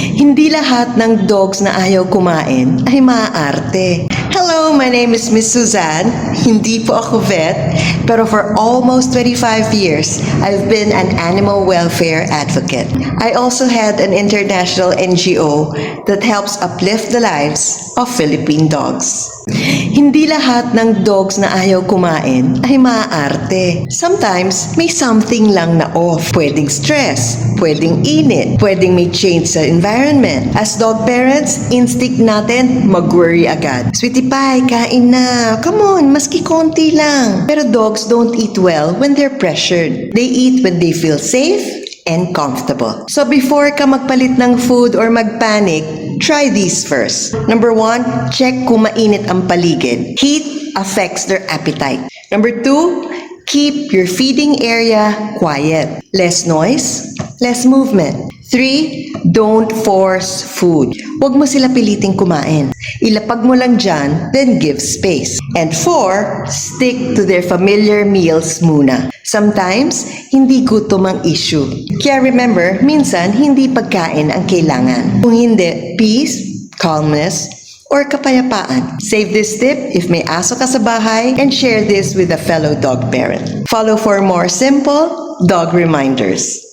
Hindi lahat ng dogs na ayaw kumain ay maaarte. Hello, my name is Miss Suzanne. Hindi po ako vet, pero for almost 25 years, I've been an animal welfare advocate. I also had an international NGO that helps uplift the lives of Philippine dogs. Hindi lahat ng dogs na ayaw kumain ay maaarte. Sometimes, may something lang na off. Pwedeng stress, pwedeng init, pwedeng may change sa environment. As dog parents, instinct natin mag-worry agad. Sweetie pie, kain na. Come on, maski konti lang. Pero dogs don't eat well when they're pressured. They eat when they feel safe and comfortable. So before ka magpalit ng food or magpanic, try these first. Number 1, check kung mainit ang paligid. Heat affects their appetite. Number 2, keep your feeding area quiet. Less noise, less movement. 3, don't force food. Huwag mo sila piliting kumain. Ilapag mo lang dyan, then give space. And 4, stick to their familiar meals muna. Sometimes, hindi gutom ang issue. Kaya remember, minsan, hindi pagkain ang kailangan. Kung hindi, peace, calmness, or kapayapaan. Save this tip if may aso ka sa bahay and share this with a fellow dog parent. Follow for more simple dog reminders.